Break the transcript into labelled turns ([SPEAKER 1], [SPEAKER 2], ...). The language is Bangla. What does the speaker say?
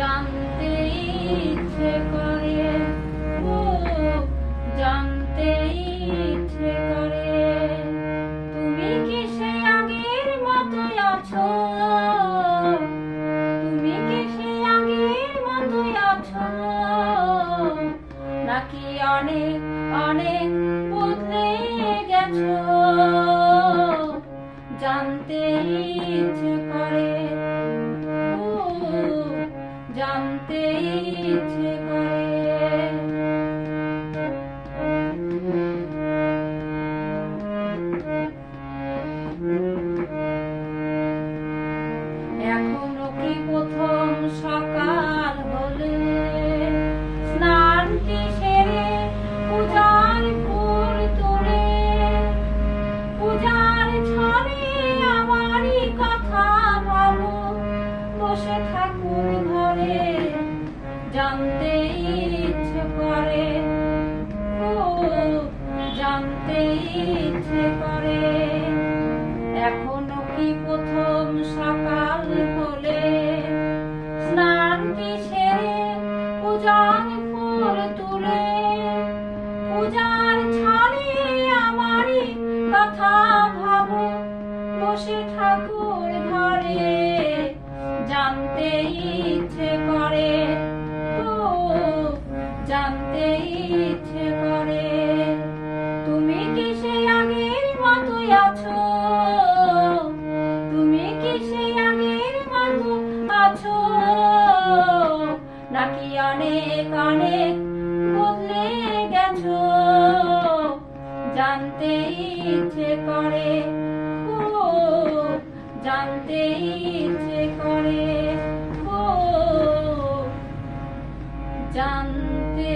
[SPEAKER 1] জানতে ইচ্ছে করে, ও জানতে ইচ্ছে করে, তুমি কি সে আগের মতোই আছো? তুমি কি সে আগের মতোই আছো, নাকি অনেক অনেক বদলে গেছো? জানতে ইচ্ছে করে, ও জানতে ইচ্ছে করে। এখনো কি প্রথম সকাল হলে স্নানটি সেরে পূজার ফুল তোলে, পূজার ছলে আমারই কথা ভাবো, বসে ঠাকুর ঘরে। জানতে ইচ্ছে করে, ও জানতে ইচ্ছে করে, এখনো কি প্রথম সকাল হলে স্নানটি সেরে পূজার ফুল তুলে, পূজার ছলে আমারই কথা ভাবো, বসে ঠাকুর ঘরে। জানতে ইচ্ছে করে, ও জানতে ইচ্ছে করে, তুমি কি সে আগের মতোই আছো? তুমি কি সে আগের মতো আছো, নাকি অনেক অনেক বদলে গেছো? জানতে ইচ্ছে করে, ও জানতে ইচ্ছে করে, ও জানতে